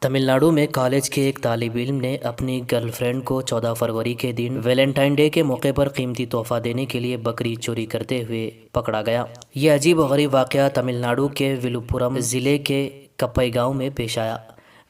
تمل ناڈو میں کالج کے ایک طالب علم نے اپنی گرل فرینڈ کو 14 فروری کے دن ویلنٹائن ڈے کے موقع پر قیمتی تحفہ دینے کے لیے بکری چوری کرتے ہوئے پکڑا گیا۔ یہ عجیب و غریب واقعہ تمل ناڈو کے ولپورم ضلع کے کپئی گاؤں میں پیش آیا۔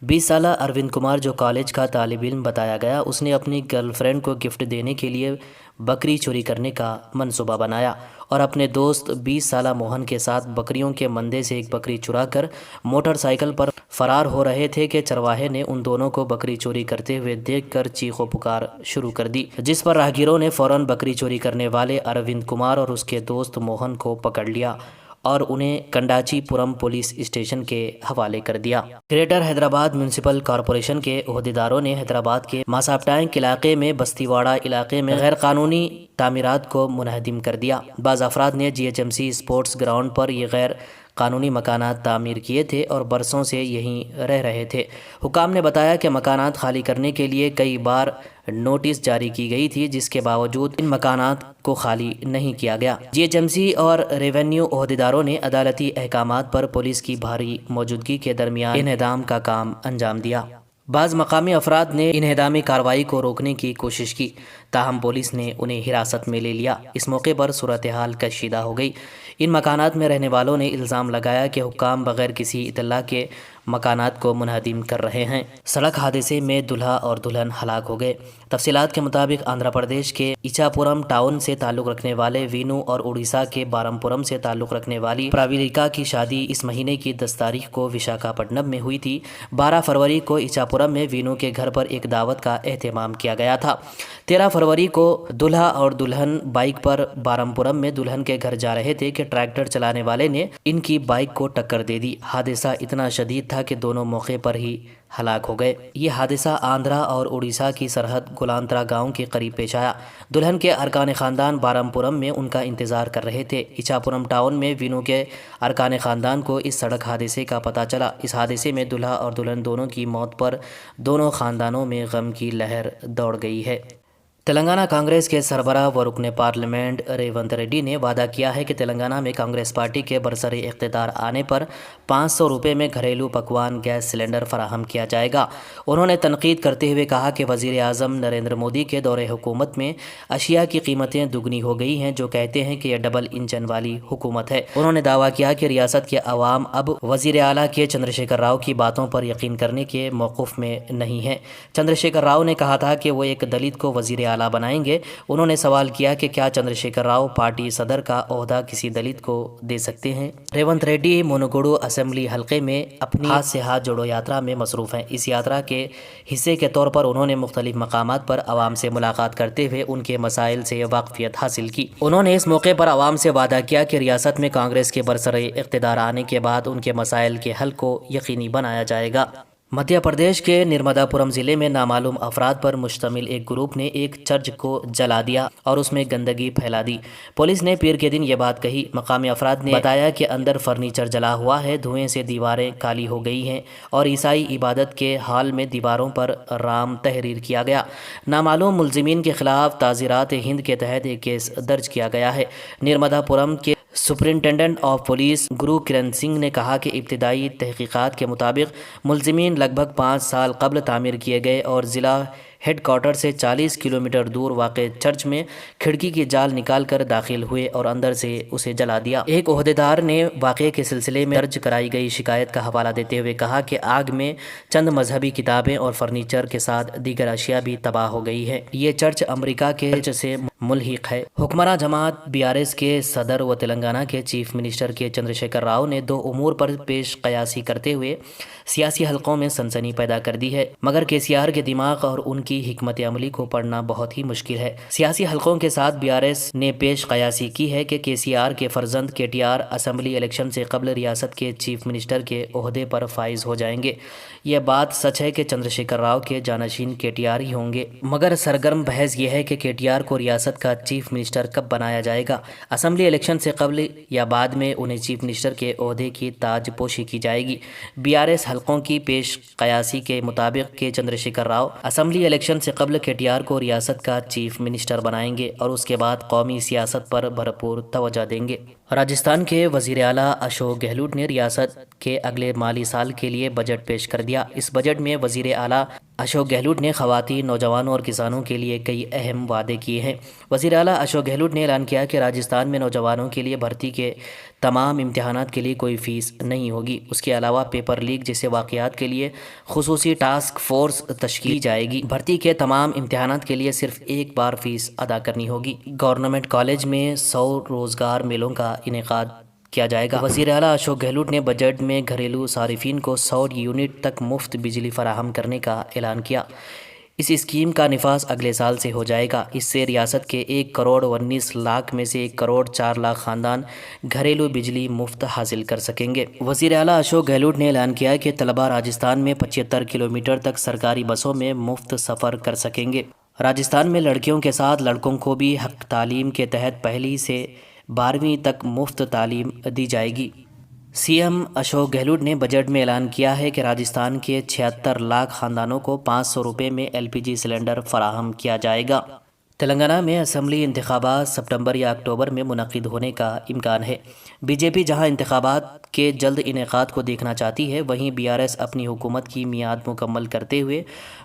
20 سالہ اروند کمار جو کالج کا طالب علم بتایا گیا، اس نے اپنی گرل فرینڈ کو گفٹ دینے کے لیے بکری چوری کرنے کا منصوبہ بنایا اور اپنے دوست 20 سالہ موہن کے ساتھ بکریوں کے مندے سے ایک بکری چرا کر موٹر سائیکل پر فرار ہو رہے تھے کہ چرواہے نے ان دونوں کو بکری چوری کرتے ہوئے دیکھ کر چیخ و پکار شروع کر دی، جس پر راہگیروں نے فوراً بکری چوری کرنے والے اروند کمار اور اس کے دوست موہن کو پکڑ لیا اور انہیں کنڈاچی پورم پولیس اسٹیشن کے حوالے کر دیا۔ گریٹر حیدرآباد میونسپل کارپوریشن کے عہدیداروں نے حیدرآباد کے ماساپٹائن علاقے میں بستی واڑہ علاقے میں غیر قانونی تعمیرات کو منہدم کر دیا۔ بعض افراد نے GHMC اسپورٹس گراؤنڈ پر یہ غیر قانونی مکانات تعمیر کیے تھے اور برسوں سے یہیں رہ رہے تھے۔ حکام نے بتایا کہ مکانات خالی کرنے کے لیے کئی بار نوٹس جاری کی گئی تھی، جس کے باوجود ان مکانات کو خالی نہیں کیا گیا۔ GHMC اور ریونیو عہدیداروں نے عدالتی احکامات پر پولیس کی بھاری موجودگی کے درمیان انہدام کا کام انجام دیا۔ بعض مقامی افراد نے انہدامی کارروائی کو روکنے کی کوشش کی، تاہم پولیس نے انہیں حراست میں لے لیا۔ اس موقع پر صورتحال کشیدہ ہو گئی۔ ان مکانات میں رہنے والوں نے الزام لگایا کہ حکام بغیر کسی اطلاع کے مکانات کو منہدم کر رہے ہیں۔ سڑک حادثے میں دلہا اور دلہن ہلاک ہو گئے۔ تفصیلات کے مطابق آندھرا پردیش کے ایچاپورم ٹاؤن سے تعلق رکھنے والے وینو اور اڑیسہ کے بارمپورم سے تعلق رکھنے والی پراویلیکا کی شادی اس مہینے کی 10 تاریخ کو وشاکھاپٹنم میں ہوئی تھی۔ 12 فروری کو ایچاپورم میں وینو کے گھر پر ایک دعوت کا اہتمام کیا گیا تھا۔ 13 فروری کو دلہا اور دلہن بائیک پر بارمپورم میں دلہن کے گھر جا رہے تھے کہ ٹریکٹر چلانے والے نے ان کی بائیک کو ٹکر دے دی۔ حادثہ اتنا شدید تھا کہ دونوں موقع پر ہی ہلاک ہو گئے۔ یہ حادثہ آندھرا اور اڑیسہ کی سرحد گولانترا گاؤں کے قریب پیش آیا۔ دلہن کے ارکان خاندان بارمپورم میں ان کا انتظار کر رہے تھے۔ ایچاپورم ٹاؤن میں وینو کے ارکان خاندان کو اس سڑک حادثے کا پتہ چلا۔ اس حادثے میں دلہا اور دلہن دونوں کی موت پر دونوں خاندانوں میں غم کی لہر دوڑ گئی ہے۔ تلنگانہ کانگریس کے سربراہ و رکن پارلیمنٹ ریونت ریڈی نے وعدہ کیا ہے کہ تلنگانہ میں کانگریس پارٹی کے برسر اقتدار آنے پر 500 روپے میں گھریلو پکوان گیس سلنڈر فراہم کیا جائے گا۔ انہوں نے تنقید کرتے ہوئے کہا کہ وزیر اعظم نریندر مودی کے دور حکومت میں اشیاء کی قیمتیں دگنی ہو گئی ہیں، جو کہتے ہیں کہ یہ ڈبل انجن والی حکومت ہے۔ انہوں نے دعویٰ کیا کہ ریاست کے عوام اب وزیر اعلیٰ کے چندرشیکھر راؤ کی باتوں پر یقین کرنے کے موقف میں نہیں ہیں۔ چندرشیکھر راؤ نے کہا تھا کہ وہ ایک دلت کو وزیر اعلیٰ بنائیں گے۔ انہوں نے سوال کیا کہ کیا چندرشیکھر راؤ پارٹی صدر کا عہدہ کسی دلت کو دے سکتے ہیں؟ ریونت ریڈی منوگوڈو اسمبلی حلقے میں اپنی ہاتھ سے ہاتھ جوڑو یاترا میں مصروف ہیں۔ اس یاترا کے حصے کے طور پر انہوں نے مختلف مقامات پر عوام سے ملاقات کرتے ہوئے ان کے مسائل سے واقفیت حاصل کی۔ انہوں نے اس موقع پر عوام سے وعدہ کیا کہ ریاست میں کانگریس کے برسر اقتدار آنے کے بعد ان کے مسائل کے حل کو یقینی بنایا جائے گا۔ مدھیہ پردیش کے نرمدا پورم ضلع میں نامعلوم افراد پر مشتمل ایک گروپ نے ایک چرچ کو جلا دیا اور اس میں گندگی پھیلا دی۔ پولیس نے پیر کے دن یہ بات کہی۔ مقامی افراد نے بتایا کہ اندر فرنیچر جلا ہوا ہے، دھوئیں سے دیواریں کالی ہو گئی ہیں اور عیسائی عبادت کے حال میں دیواروں پر رام تحریر کیا گیا۔ نامعلوم ملزمین کے خلاف تعزیرات ہند کے تحت ایک کیس درج کیا گیا ہے۔ نرمدا پورم کے سپرنٹینڈنٹ آف پولیس گرو کرن سنگھ نے کہا کہ ابتدائی تحقیقات کے مطابق ملزمین لگ بھگ 5 سال قبل تعمیر کیے گئے اور ضلع ہیڈ کوارٹر سے 40 کلومیٹر دور واقع چرچ میں کھڑکی کی جال نکال کر داخل ہوئے اور اندر سے اسے جلا دیا۔ ایک عہدیدار نے واقعے کے سلسلے میں درج کرائی گئی شکایت کا حوالہ دیتے ہوئے کہا کہ آگ میں چند مذہبی کتابیں اور فرنیچر کے ساتھ دیگر اشیاء بھی تباہ ہو گئی ہے۔ یہ چرچ امریکہ کے چرچ سے ملحق ہے۔ حکمراں جماعت BRS کے صدر و تلنگانہ کے چیف منسٹر کے چندرشیکھر راؤ نے 2 امور پر پیش قیاسی کرتے ہوئے سیاسی حلقوں میں سنسنی پیدا کر دی ہے، مگر KCR کے دماغ اور ان کی حکمت عملی کو پڑھنا بہت ہی مشکل ہے۔ سیاسی حلقوں کے ساتھ BRS نے پیش قیاسی کی ہے کہ KCR کے فرزند KTR اسمبلی الیکشن سے قبل ریاست کے چیف منسٹر کے عہدے پر فائز ہو جائیں گے۔ یہ بات سچ ہے کہ چندرشیکھر راؤ کے جانشین KTR ہی ہوں گے، مگر سرگرم بحث یہ ہے کہ KTR کو ریاست کا چیف منسٹر کب بنایا جائے گا۔ اسمبلی الیکشن سے قبل یا بعد میں انہیں چیف منسٹر کے عہدے کی تاج پوشی کی جائے گی۔ BRS حلقوں کی پیش قیاسی کے مطابق کہ چندرشیکھر راؤ اسمبلی الیکشن سے قبل KTR کو ریاست کا چیف منسٹر بنائیں گے اور اس کے بعد قومی سیاست پر بھرپور توجہ دیں گے۔ راجستھان کے وزیر اعلیٰ اشوک گہلوٹ نے ریاست کے اگلے مالی سال کے لیے بجٹ پیش کر دیا۔ اس بجٹ میں وزیر اعلیٰ اشوک گہلوٹ نے خواتین، نوجوانوں اور کسانوں کے لیے کئی اہم وعدے کیے ہیں۔ وزیر اعلیٰ اشوک گہلوٹ نے اعلان کیا کہ راجستھان میں نوجوانوں کے لیے بھرتی کے تمام امتحانات کے لیے کوئی فیس نہیں ہوگی۔ اس کے علاوہ پیپر لیک جیسے واقعات کے لیے خصوصی ٹاسک فورس تشکیل کی جائے گی۔ بھرتی کے تمام امتحانات کے لیے صرف ایک بار فیس ادا کرنی ہوگی۔ گورنمنٹ کالج میں 100 روزگار میلوں کا انعقاد کیا جائے گا۔ وزیر اعلیٰ اشوک گہلوٹ نے بجٹ میں گھریلو صارفین کو 100 یونٹ تک مفت بجلی فراہم کرنے کا اعلان کیا۔ اس اسکیم کا نفاذ اگلے سال سے ہو جائے گا۔ اس سے ریاست کے 1 کروڑ 19 لاکھ میں سے 1 کروڑ 4 لاکھ خاندان گھریلو بجلی مفت حاصل کر سکیں گے۔ وزیر اعلیٰ اشوک گہلوٹ نے اعلان کیا کہ طلباء راجستھان میں 75 کلومیٹر تک سرکاری بسوں میں مفت سفر کر سکیں گے۔ راجستھان میں لڑکیوں کے ساتھ لڑکوں کو بھی حق تعلیم کے تحت پہلی سے 12ویں تک مفت تعلیم دی جائے گی۔ سی ایم اشوک گہلوٹ نے بجٹ میں اعلان کیا ہے کہ راجستھان کے 76 لاکھ خاندانوں کو 500 روپے میں LPG سلنڈر فراہم کیا جائے گا۔ تلنگانہ میں اسمبلی انتخابات ستمبر یا اکتوبر میں منعقد ہونے کا امکان ہے۔ بی جے پی جہاں انتخابات کے جلد انعقاد کو دیکھنا چاہتی ہے، وہیں BRS اپنی حکومت کی میعاد مکمل کرتے ہوئے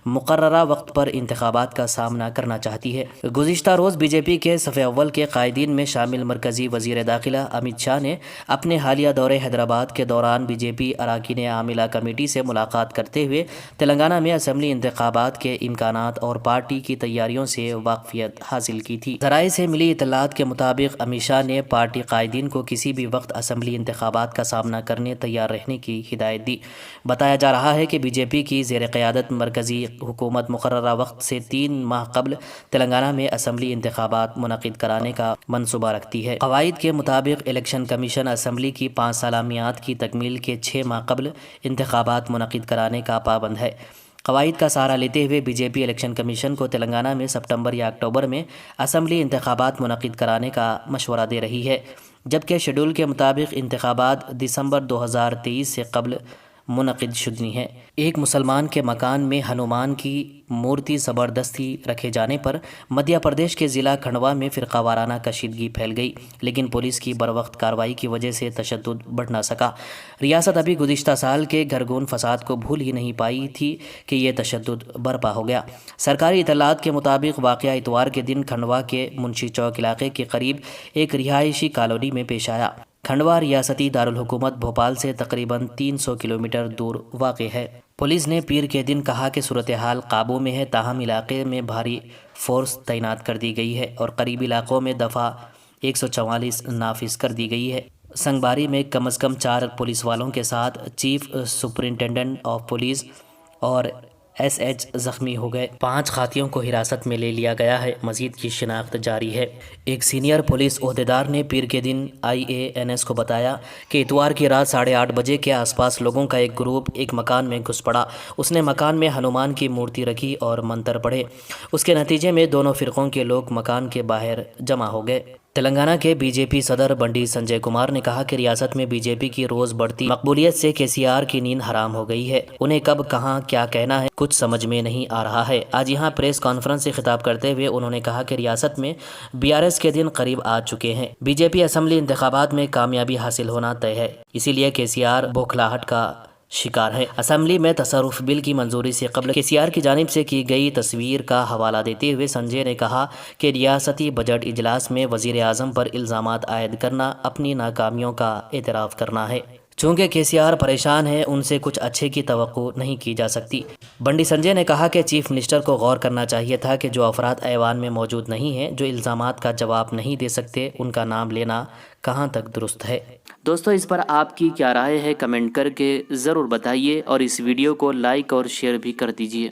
مقررہ وقت پر انتخابات کا سامنا کرنا چاہتی ہے۔ گزشتہ روز بی جے پی کے صف اول کے قائدین میں شامل مرکزی وزیر داخلہ امت شاہ نے اپنے حالیہ دورے حیدرآباد کے دوران بی جے پی اراکین عاملہ کمیٹی سے ملاقات کرتے ہوئے تلنگانہ میں اسمبلی انتخابات کے امکانات اور پارٹی کی تیاریوں سے واقفیت حاصل کی تھی۔ ذرائع سے ملی اطلاعات کے مطابق امت شاہ نے پارٹی قائدین کو کسی بھی وقت اسمبلی انتخابات کا سامنا کرنے تیار رہنے کی ہدایت دی۔ بتایا جا رہا ہے کہ بی جے پی کی زیر قیادت مرکزی حکومت مقررہ وقت سے 3 ماہ قبل تلنگانہ میں اسمبلی انتخابات منعقد کرانے کا منصوبہ رکھتی ہے۔ قواعد کے مطابق الیکشن کمیشن اسمبلی کی 5 سالہ میعاد کی تکمیل کے 6 ماہ قبل انتخابات منعقد کرانے کا پابند ہے۔ قواعد کا سہارا لیتے ہوئے بی جے پی الیکشن کمیشن کو تلنگانہ میں ستمبر یا اکتوبر میں اسمبلی انتخابات منعقد کرانے کا مشورہ دے رہی ہے، جبکہ شیڈول کے مطابق انتخابات دسمبر 2023 سے قبل منعقد شدنی ہے۔ ایک مسلمان کے مکان میں ہنومان کی مورتی زبردستی رکھے جانے پر مدھیہ پردیش کے ضلع کھنڈوا میں فرقہ وارانہ کشیدگی پھیل گئی، لیکن پولیس کی بروقت کارروائی کی وجہ سے تشدد بڑھ نہ سکا۔ ریاست ابھی گزشتہ سال کے گھرگون فساد کو بھول ہی نہیں پائی تھی کہ یہ تشدد برپا ہو گیا۔ سرکاری اطلاعات کے مطابق واقعہ اتوار کے دن کھنڈوا کے منشی چوک علاقے کے قریب ایک رہائشی کالونی میں پیش آیا۔ کھنڈوا ریاستی دارالحکومت بھوپال سے تقریباً 300 کلومیٹر دور واقع ہے۔ پولیس نے پیر کے دن کہا کہ صورتحال قابو میں ہے، تاہم علاقے میں بھاری فورس تعینات کر دی گئی ہے اور قریبی علاقوں میں دفعہ 144 نافذ کر دی گئی ہے۔ سنگباری میں کم از کم 4 پولیس والوں کے ساتھ چیف سپرنٹینڈنٹ آف پولیس اور SH زخمی ہو گئے۔ 5 خاتیوں کو حراست میں لے لیا گیا ہے، مزید کی شناخت جاری ہے۔ ایک سینئر پولیس عہدیدار نے پیر کے دن IANS کو بتایا کہ اتوار کی رات 8:30 بجے کے آس پاس لوگوں کا ایک گروپ ایک مکان میں گھس پڑا۔ اس نے مکان میں ہنومان کی مورتی رکھی اور منتر پڑھے۔ اس کے نتیجے میں دونوں فرقوں کے لوگ مکان کے باہر جمع ہو گئے۔ تلنگانہ کے بی جے پی صدر بنڈی سنجے کمار نے کہا کہ ریاست میں بی جے پی کی روز بڑھتی مقبولیت سے KCR کی نیند حرام ہو گئی ہے۔ انہیں کب کہاں کیا کہنا ہے کچھ سمجھ میں نہیں آ رہا ہے۔ آج یہاں پریس کانفرنس سے خطاب کرتے ہوئے انہوں نے کہا کہ ریاست میں BRS کے دن قریب آ چکے ہیں۔ بی جے پی اسمبلی انتخابات میں کامیابی حاصل ہونا طے ہے، اسی لیے KCR بوکھلاہٹ کا شکار ہے۔ اسمبلی میں تصرف بل کی منظوری سے قبل KCR کی جانب سے کی گئی تصویر کا حوالہ دیتے ہوئے سنجے نے کہا کہ ریاستی بجٹ اجلاس میں وزیر اعظم پر الزامات عائد کرنا اپنی ناکامیوں کا اعتراف کرنا ہے۔ چونکہ KCR پریشان ہے، ان سے کچھ اچھے کی توقع نہیں کی جا سکتی۔ بنڈی سنجے نے کہا کہ چیف منسٹر کو غور کرنا چاہیے تھا کہ جو افراد ایوان میں موجود نہیں ہیں، جو الزامات کا جواب نہیں دے سکتے، ان کا نام لینا کہاں تک درست ہے۔ دوستو، اس پر آپ کی کیا رائے ہے کمنٹ کر کے ضرور بتائیے اور اس ویڈیو کو لائک اور شیئر بھی کر دیجیے۔